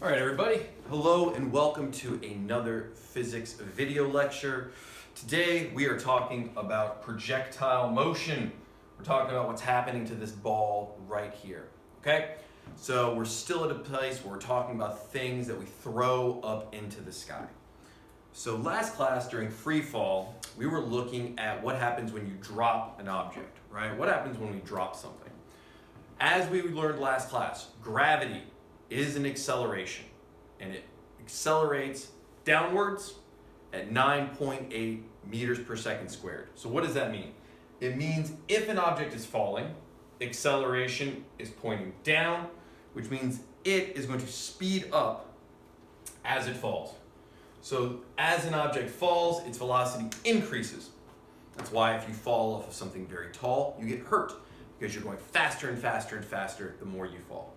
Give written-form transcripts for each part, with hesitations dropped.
All right, everybody. Hello and welcome to another physics video lecture. Today we are talking about projectile motion. We're talking about what's happening to this ball right here, okay? So we're still at a place where we're talking about things that we throw up into the sky. So last class during free fall, we were looking at what happens when you drop an object, right? What happens when we drop something? As we learned last class, gravity is an acceleration, and it accelerates downwards at 9.8 meters per second squared. So what does that mean? It means if an object is falling, acceleration is pointing down, which means it is going to speed up as it falls. So as an object falls, its velocity increases. That's why if you fall off of something very tall, you get hurt, because you're going faster and faster and faster the more you fall.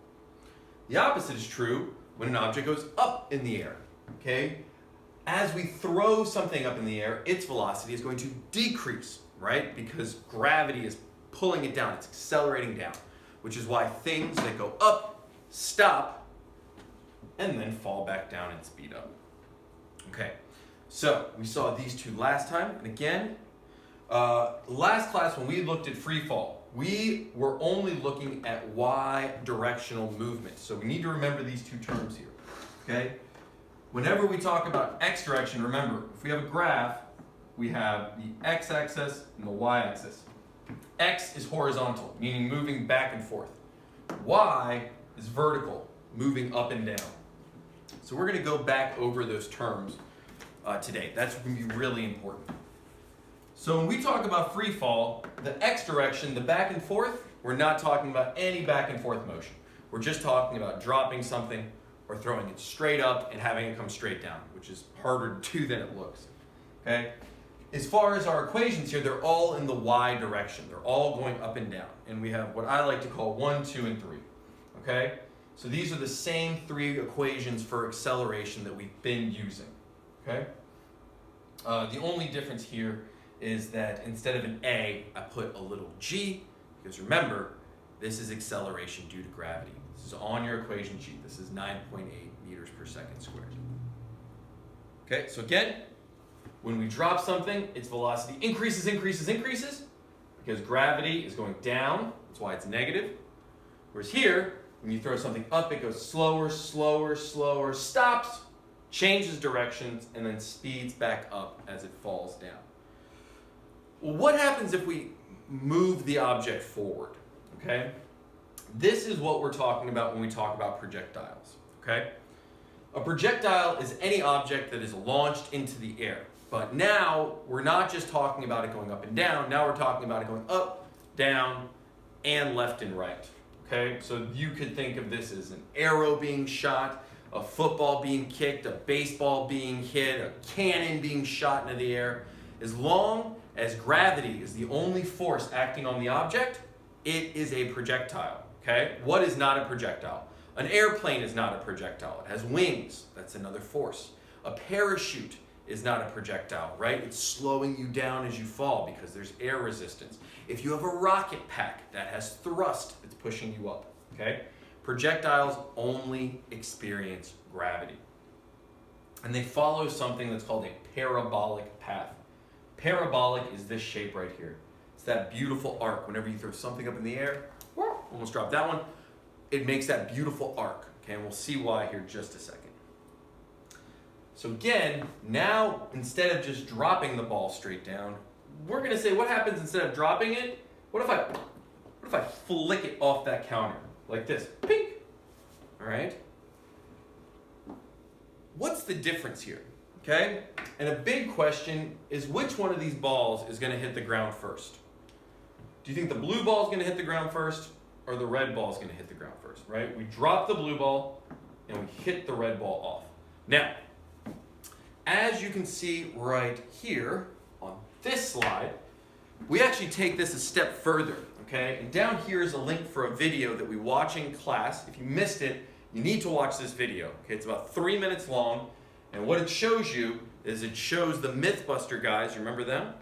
The opposite is true when an object goes up in the air, okay? As we throw something up in the air, its velocity is going to decrease, right? Because gravity is pulling it down, it's accelerating down, which is why things that go up stop and then fall back down and speed up. Okay, so we saw these two last time, and again, last class when we looked at free fall, we were only looking at y directional movement. So we need to remember these two terms here, okay? Whenever we talk about x direction, remember, if we have a graph, we have the x-axis and the y-axis. X is horizontal, meaning moving back and forth. Y is vertical, moving up and down. So we're going to go back over those terms today. That's going to be really important. So when we talk about free fall, the x direction, the back and forth, we're not talking about any back and forth motion. We're just talking about dropping something or throwing it straight up and having it come straight down, which is harder to do than it looks. Okay? As far as our equations here, they're all in the y direction. They're all going up and down. And we have what I like to call 1, 2, and 3. Okay? So these are the same three equations for acceleration that we've been using. Okay? The only difference here is that instead of an A, I put a little g, because remember, this is acceleration due to gravity. This is on your equation sheet. This is 9.8 meters per second squared. Okay, so again, when we drop something, its velocity increases, because gravity is going down. That's why it's negative. Whereas here, when you throw something up, it goes slower, stops, changes directions, and then speeds back up as it falls down. Well, what happens if we move the object forward, okay? This is what we're talking about when we talk about projectiles, okay? A projectile is any object that is launched into the air. But now, we're not just talking about it going up and down, now we're talking about it going up, down, and left and right, okay? So you could think of this as an arrow being shot, a football being kicked, a baseball being hit, a cannon being shot into the air. As long as gravity is the only force acting on the object, it is a projectile, okay? What is not a projectile? An airplane is not a projectile. It has wings. That's another force. A parachute is not a projectile, right? It's slowing you down as you fall because there's air resistance. If you have a rocket pack, that has thrust, it's pushing you up, okay? Projectiles only experience gravity. And they follow something that's called a parabolic path. Parabolic is this shape right here. It's that beautiful arc. Whenever you throw something up in the air, almost dropped that one, it makes that beautiful arc. Okay, and we'll see why here in just a second. So again, now instead of just dropping the ball straight down, we're going to say what happens instead of dropping it? What if I flick it off that counter like this? Pink. All right. What's the difference here? Okay? And a big question is which one of these balls is going to hit the ground first? Do you think the blue ball is going to hit the ground first or the red ball is going to hit the ground first, right? We drop the blue ball and we hit the red ball off. Now, as you can see right here on this slide, we actually take this a step further, okay? And down here is a link for a video that we watch in class. If you missed it, you need to watch this video, okay? It's about 3 minutes long. And what it shows you is it shows the Mythbuster guys, you remember them?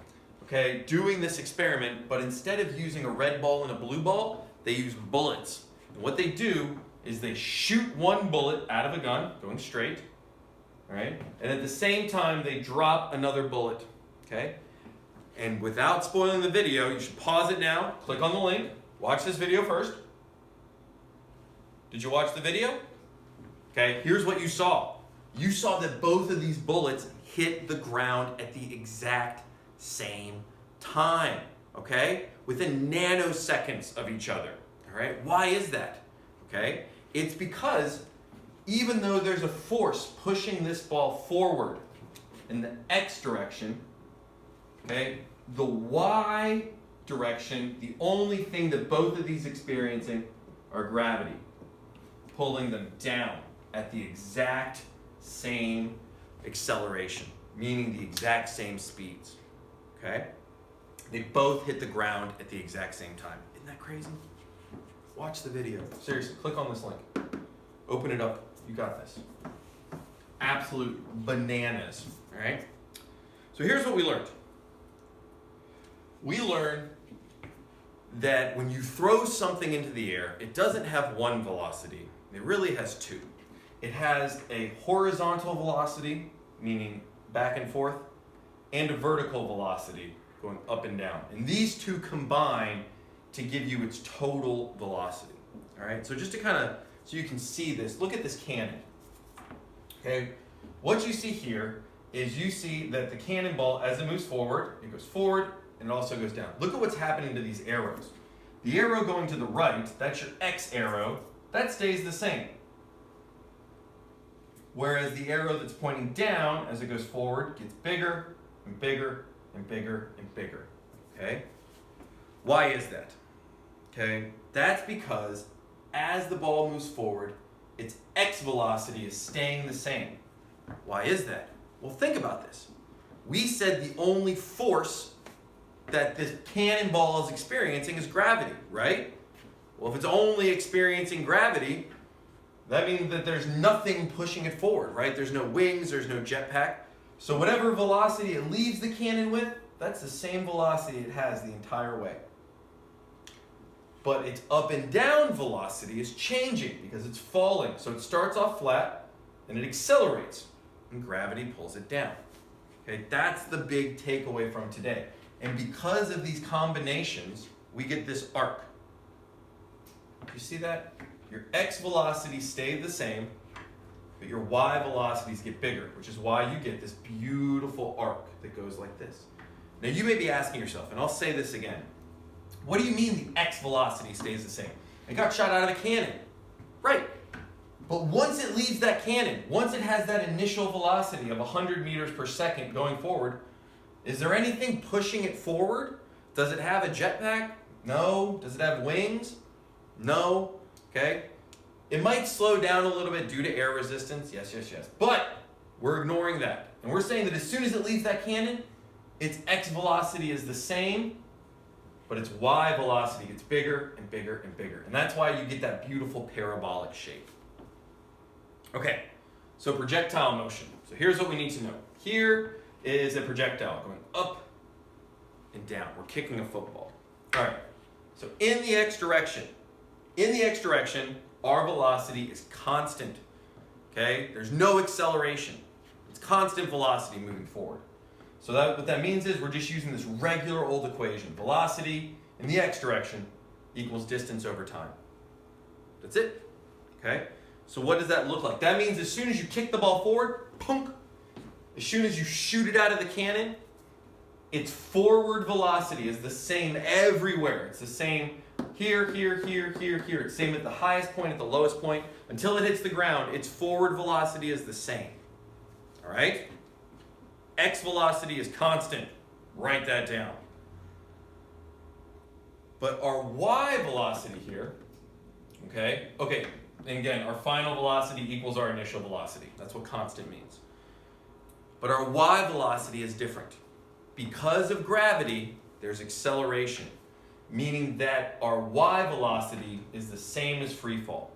Okay, doing this experiment, but instead of using a red ball and a blue ball, they use bullets. And what they do is they shoot one bullet out of a gun, going straight, all right? And at the same time, they drop another bullet, okay? And without spoiling the video, you should pause it now, click on the link, watch this video first. Did you watch the video? Okay, here's what you saw. You saw that both of these bullets hit the ground at the exact same time, okay? Within nanoseconds of each other, all right? Why is that, okay? It's because even though there's a force pushing this ball forward in the X direction, okay, the Y direction, the only thing that both of these experiencing are gravity, pulling them down at the exact same acceleration, meaning the exact same speeds, okay? They both hit the ground at the exact same time. Isn't that crazy? Watch the video. Seriously, click on this link. Open it up. You got this. Absolute bananas, all right? So here's what we learned. We learned that when you throw something into the air, it doesn't have one velocity. It really has two. It has a horizontal velocity, meaning back and forth, and a vertical velocity, going up and down. And these two combine to give you its total velocity. All right, so just to kind of, so you can see this, look at this cannon. Okay, what you see here is you see that the cannonball, as it moves forward, it goes forward and it also goes down. Look at what's happening to these arrows. The arrow going to the right, that's your X arrow, that stays the same. Whereas the arrow that's pointing down as it goes forward gets bigger and bigger and bigger and bigger, okay? Why is that? Okay, that's because as the ball moves forward, its X velocity is staying the same. Why is that? Well, think about this. We said the only force that this cannonball is experiencing is gravity, right? Well, if it's only experiencing gravity, that means that there's nothing pushing it forward, right? There's no wings, there's no jetpack. So whatever velocity it leaves the cannon with, that's the same velocity it has the entire way. But its up and down velocity is changing because it's falling. So it starts off flat and it accelerates and gravity pulls it down. Okay, that's the big takeaway from today. And because of these combinations, we get this arc. You see that? Your X velocities stay the same, but your Y velocities get bigger, which is why you get this beautiful arc that goes like this. Now you may be asking yourself, and I'll say this again, what do you mean the X velocity stays the same? It got shot out of a cannon. Right. But once it leaves that cannon, once it has that initial velocity of 100 meters per second going forward, is there anything pushing it forward? Does it have a jetpack? No. Does it have wings? No. Okay? It might slow down a little bit due to air resistance. Yes, yes, yes. But we're ignoring that. And we're saying that as soon as it leaves that cannon, its X velocity is the same, but its Y velocity gets bigger and bigger and bigger. And that's why you get that beautiful parabolic shape. Okay, so projectile motion. So here's what we need to know. Here is a projectile going up and down. We're kicking a football. All right, so in the X direction, our velocity is constant, okay? There's no acceleration. It's constant velocity moving forward. So what that means is we're just using this regular old equation. Velocity in the X direction equals distance over time. That's it, okay? So what does that look like? That means as soon as you kick the ball forward, punk, as soon as you shoot it out of the cannon, its forward velocity is the same everywhere. It's the same here, here, here, here, here. It's the same at the highest point, at the lowest point. Until it hits the ground, its forward velocity is the same. All right? X velocity is constant. Write that down. But our Y velocity here, okay, and again, our final velocity equals our initial velocity. That's what constant means. But our Y velocity is different. Because of gravity, there's acceleration, meaning that our Y velocity is the same as free fall.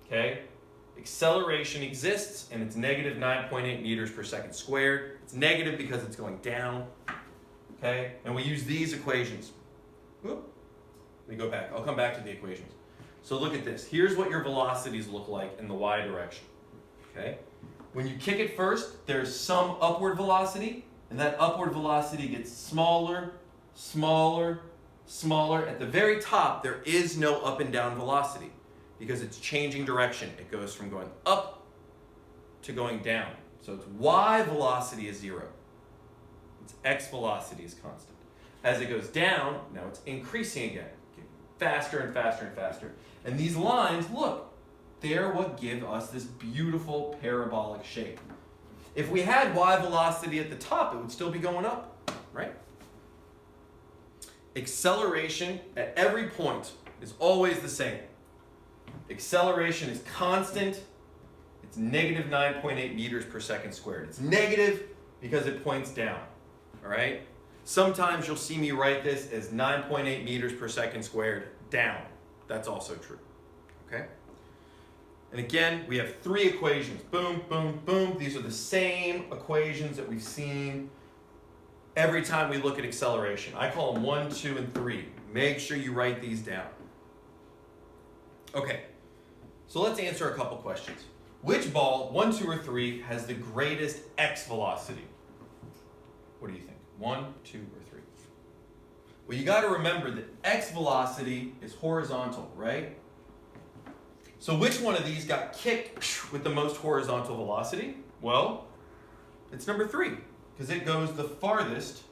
Okay? Acceleration exists, and it's negative 9.8 meters per second squared. It's negative because it's going down. Okay? And we use these equations. Whoop. Let me go back. I'll come back to the equations. So look at this. Here's what your velocities look like in the y direction. Okay? When you kick it first, there's some upward velocity, and that upward velocity gets smaller, smaller, smaller. At the very top, there is no up and down velocity because it's changing direction. It goes from going up to going down. So its y velocity is 0. Its x velocity is constant. As it goes down, now it's increasing again. Faster and faster and faster. And these lines, look, they're what give us this beautiful parabolic shape. If we had y velocity at the top, it would still be going up, right? Acceleration at every point is always the same. Acceleration is constant. It's negative 9.8 meters per second squared. It's negative because it points down, all right? Sometimes you'll see me write this as 9.8 meters per second squared down. That's also true, okay? And again, we have 3 equations. Boom, boom, boom. These are the same equations that we've seen every time we look at acceleration. I call them 1, 2, and 3. Make sure you write these down. Okay, so let's answer a couple questions. Which ball, 1, 2, or 3, has the greatest x velocity? What do you think? 1, 2, or 3? Well, you got to remember that x velocity is horizontal, right? So which one of these got kicked with the most horizontal velocity? Well, it's number 3, because it goes the farthest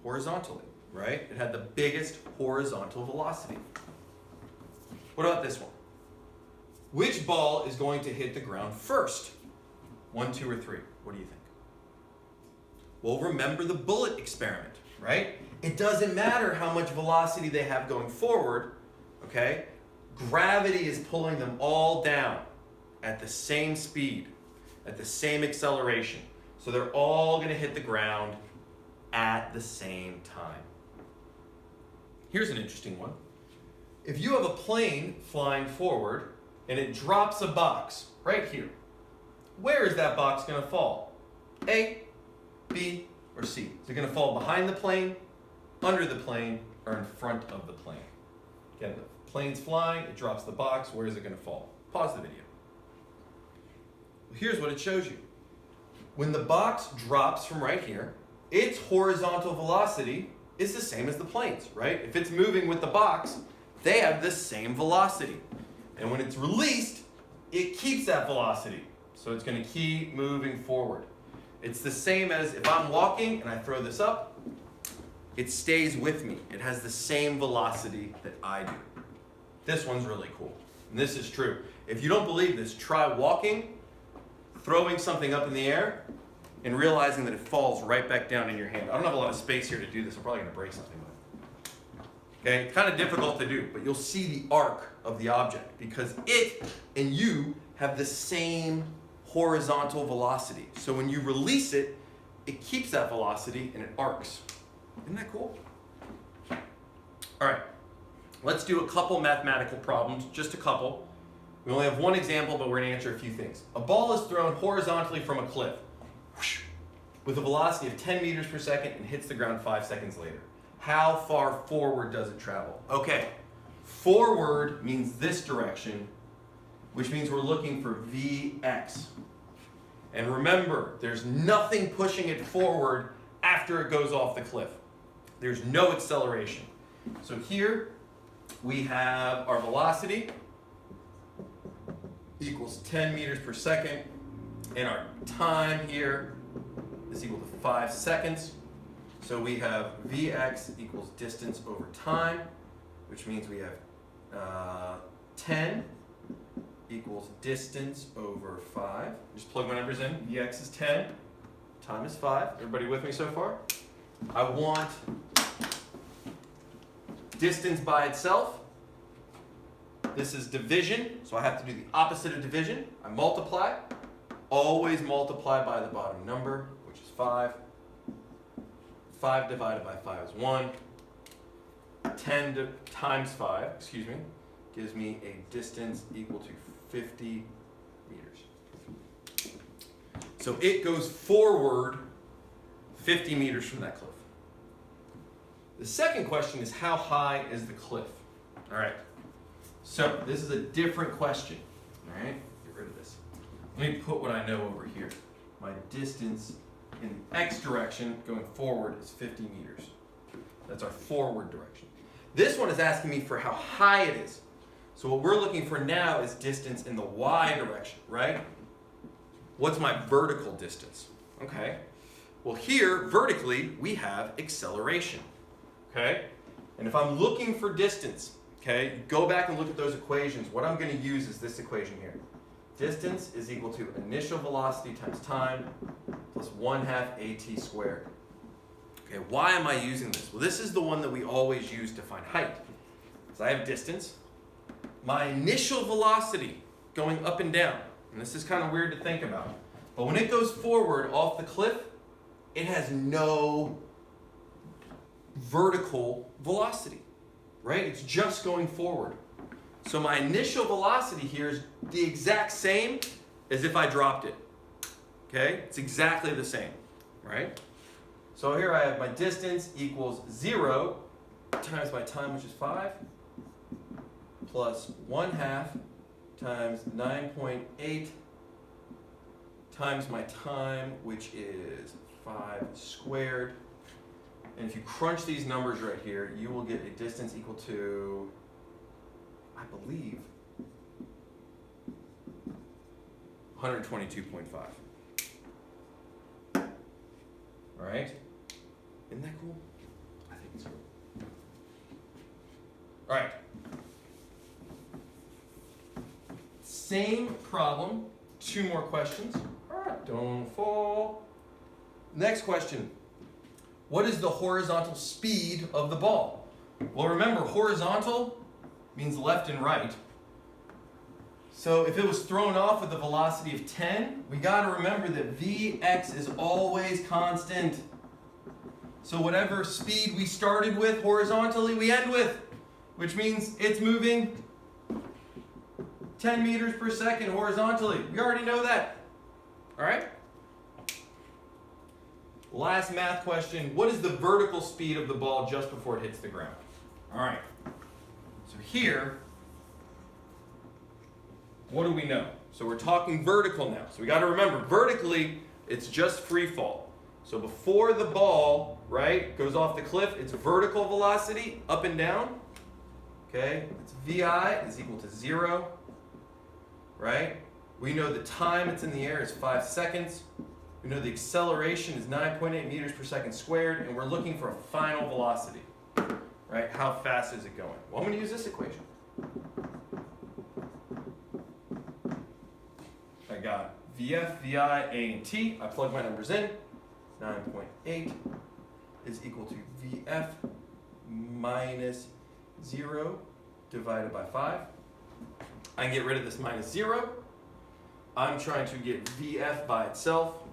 horizontally, right? It had the biggest horizontal velocity. What about this one? Which ball is going to hit the ground first? 1, 2, or 3? What do you think? Well, remember the bullet experiment, right? It doesn't matter how much velocity they have going forward, okay? Gravity is pulling them all down at the same speed, at the same acceleration. So they're all going to hit the ground at the same time. Here's an interesting one. If you have a plane flying forward and it drops a box right here, where is that box going to fall? A, B, or C? Is it going to fall behind the plane, under the plane, or in front of the plane? Again, the plane's flying, it drops the box, where is it going to fall? Pause the video. Here's what it shows you. When the box drops from right here, its horizontal velocity is the same as the plane's, right? If it's moving with the box, they have the same velocity. And when it's released, it keeps that velocity. So it's going to keep moving forward. It's the same as if I'm walking and I throw this up, it stays with me. It has the same velocity that I do. This one's really cool. And this is true. If you don't believe this, try walking, throwing something up in the air, and realizing that it falls right back down in your hand. I don't have a lot of space here to do this. I'm probably going to break something with it. Okay, it's kind of difficult to do, but you'll see the arc of the object because it and you have the same horizontal velocity. So when you release it, it keeps that velocity and it arcs. Isn't that cool? All right, let's do a couple mathematical problems, just a couple. We only have one example, but we're going to answer a few things. A ball is thrown horizontally from a cliff with a velocity of 10 meters per second and hits the ground 5 seconds later. How far forward does it travel? Okay, forward means this direction, which means we're looking for Vx. And remember, there's nothing pushing it forward after it goes off the cliff. There's no acceleration. So here we have our velocity equals 10 meters per second, and our time here is equal to 5 seconds. So we have Vx equals distance over time, which means we have 10 equals distance over 5. Just plug my numbers in. Vx is 10, time is 5. Everybody with me so far? I want distance by itself. This is division, so I have to do the opposite of division. I multiply. Always multiply by the bottom number, which is 5. 5 divided by 5 is 1. 10 times 5, gives me a distance equal to 50 meters. So it goes forward 50 meters from that cliff. The second question is, how high is the cliff? All right. So this is a different question. All right, get rid of this. Let me put what I know over here. My distance in the x direction going forward is 50 meters. That's our forward direction. This one is asking me for how high it is. So what we're looking for now is distance in the y direction, right? What's my vertical distance? Okay. Well, here, vertically, we have acceleration. Okay? And if I'm looking for distance, okay, go back and look at those equations. What I'm going to use is this equation here. Distance is equal to initial velocity times time plus 1/2 at squared. Okay, why am I using this? Well, this is the one that we always use to find height. So I have distance. My initial velocity going up and down, and this is kind of weird to think about, but when it goes forward off the cliff, it has no vertical velocity, right? It's just going forward. So my initial velocity here is the exact same as if I dropped it. Okay? It's exactly the same, right? So here I have my distance equals 0 times my time, which is 5, plus 1/2 times 9.8 times my time, which is 5 squared. And if you crunch these numbers right here, you will get a distance equal to, I believe, 122.5. All right? Isn't that cool? I think it's cool. All right. Same problem. 2 more questions. All right, don't fall. Next question. What is the horizontal speed of the ball? Well, remember, horizontal means left and right. So if it was thrown off with a velocity of 10, we got to remember that Vx is always constant. So whatever speed we started with horizontally, we end with, which means it's moving 10 meters per second horizontally. We already know that. All right? Last math question. What is the vertical speed of the ball just before it hits the ground? All right. So here, what do we know? So we're talking vertical now. So we got to remember, vertically, it's just free fall. So before the ball, right, goes off the cliff, it's vertical velocity up and down. Okay? It's VI is equal to 0. Right? We know the time it's in the air is 5 seconds. We know the acceleration is 9.8 meters per second squared, and we're looking for a final velocity. Right? How fast is it going? Well, I'm going to use this equation. I got VF, VI, A, and T. I plug my numbers in. 9.8 is equal to VF minus 0 divided by 5. I can get rid of this minus 0. I'm trying to get VF by itself.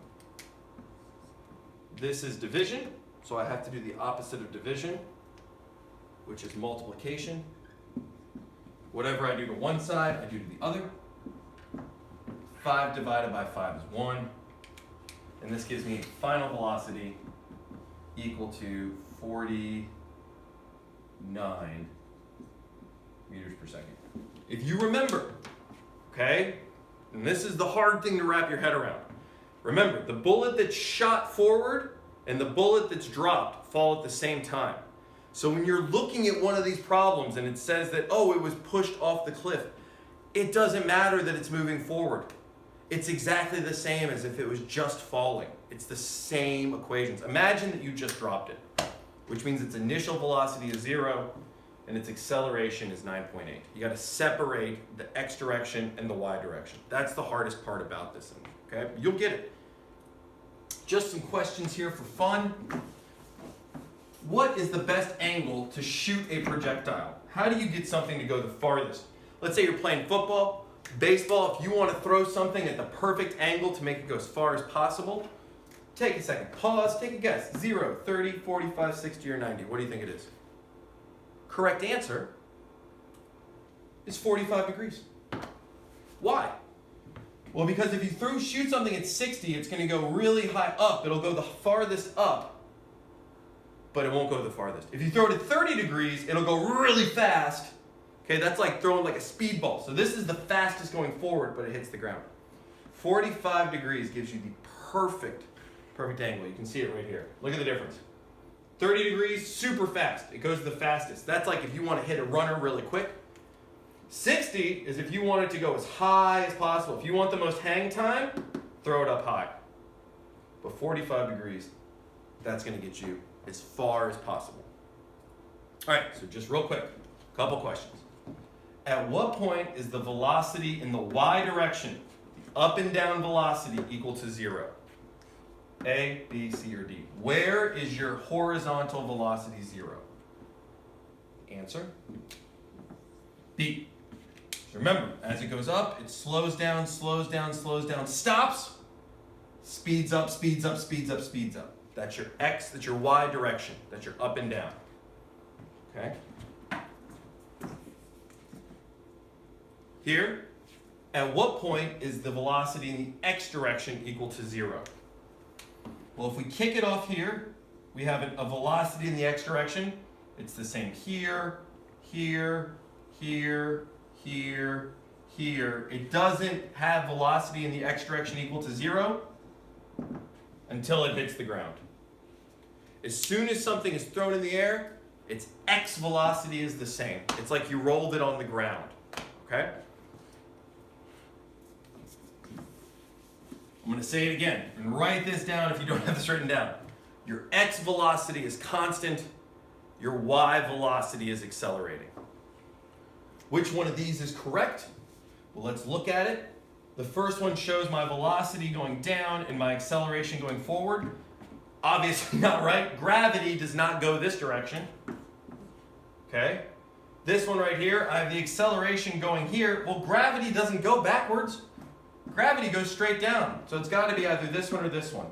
This is division, so I have to do the opposite of division, which is multiplication. Whatever I do to one side, I do to the other. 5 divided by 5 is 1. And this gives me final velocity equal to 49 meters per second. If you remember, okay, and this is the hard thing to wrap your head around. Remember, the bullet that's shot forward and the bullet that's dropped fall at the same time. So when you're looking at one of these problems and it says that, oh, it was pushed off the cliff, it doesn't matter that it's moving forward. It's exactly the same as if it was just falling. It's the same equations. Imagine that you just dropped it, which means its initial velocity is 0 and its acceleration is 9.8. You got to separate the x direction and the y direction. That's the hardest part about this thing, okay? You'll get it. Just some questions here for fun. What is the best angle to shoot a projectile? How do you get something to go the farthest? Let's say you're playing football, baseball. If you want to throw something at the perfect angle to make it go as far as possible, take a second, pause, take a guess. 0, 30, 45, 60, or 90. What do you think it is? Correct answer is 45 degrees. Why? Well, because if you shoot something at 60, it's going to go really high up. It'll go the farthest up, but it won't go the farthest. If you throw it at 30 degrees, it'll go really fast, Okay, that's like throwing like a speedball. So this is the fastest going forward, but it hits the ground. 45 degrees gives you the perfect angle. You can see it right here. Look at the difference. 30 degrees, super fast. It goes the fastest. That's like if you want to hit a runner really quick. 60 is if you want it to go as high as possible. If you want the most hang time, throw it up high. But 45 degrees, that's going to get you as far as possible. All right, so just real quick, a couple questions. At what point is the velocity in the y direction, the up and down velocity, equal to 0? A, B, C, or D? Where is your horizontal velocity 0? Answer? B. So remember, as it goes up, it slows down, slows down, slows down, stops, speeds up, speeds up, speeds up, speeds up. That's your X, that's your Y direction. That's your up and down. Okay? Here, at what point is the velocity in the X direction equal to 0? Well, if we kick it off here, we have a velocity in the X direction. It's the same here, here, here, here, here. It doesn't have velocity in the X direction equal to 0 until it hits the ground. As soon as something is thrown in the air, its X velocity is the same. It's like you rolled it on the ground, okay? I'm going to say it again, and write this down if you don't have this written down. Your X velocity is constant, your Y velocity is accelerating. Which one of these is correct? Well, let's look at it. The first one shows my velocity going down and my acceleration going forward. Obviously not right. Gravity does not go this direction. Okay? This one right here, I have the acceleration going here. Well, gravity doesn't go backwards. Gravity goes straight down. So it's got to be either this one or this one.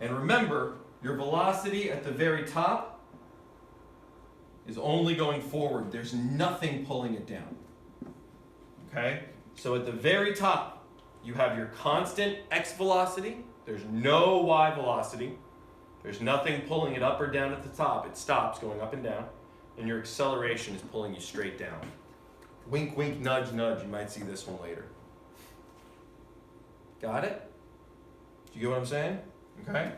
And remember, your velocity at the very top is only going forward. There's nothing pulling it down. Okay? So at the very top, you have your constant X velocity. There's no Y velocity. There's nothing pulling it up or down at the top. It stops going up and down. And your acceleration is pulling you straight down. Wink, wink, nudge, nudge. You might see this one later. Got it? Do you get what I'm saying? Okay?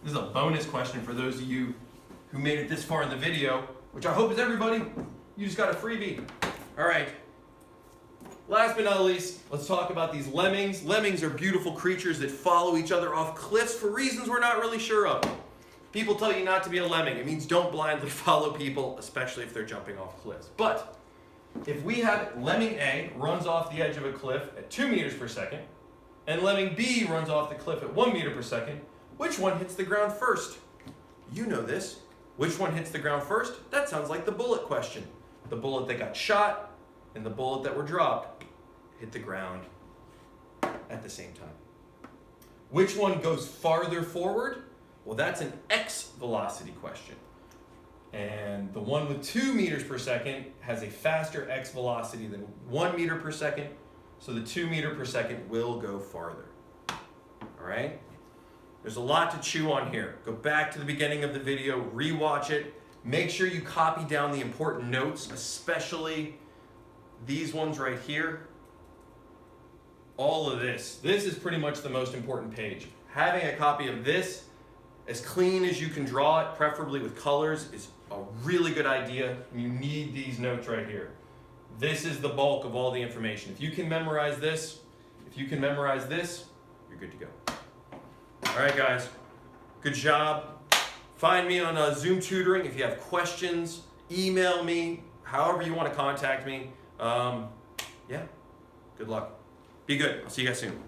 This is a bonus question for those of you who made it this far in the video, which I hope is everybody. You just got a freebie. All right. Last but not least, let's talk about these lemmings. Lemmings are beautiful creatures that follow each other off cliffs for reasons we're not really sure of. People tell you not to be a lemming. It means don't blindly follow people, especially if they're jumping off cliffs. But if we have lemming A runs off the edge of a cliff at 2 meters per second, and lemming B runs off the cliff at 1 meter per second, which one hits the ground first? You know this. Which one hits the ground first? That sounds like the bullet question. The bullet that got shot and the bullet that were dropped hit the ground at the same time. Which one goes farther forward? Well, that's an X velocity question. And the one with 2 meters per second has a faster X velocity than 1 meter per second, so the 2 meter per second will go farther. All right? There's a lot to chew on here. Go back to the beginning of the video, rewatch it. Make sure you copy down the important notes, especially these ones right here. All of this. This is pretty much the most important page. Having a copy of this as clean as you can draw it, preferably with colors, is a really good idea. You need these notes right here. This is the bulk of all the information. If you can memorize this, you're good to go. All right, guys. Good job. Find me on Zoom tutoring. If you have questions, email me, however you want to contact me. Yeah, good luck. Be good. I'll see you guys soon.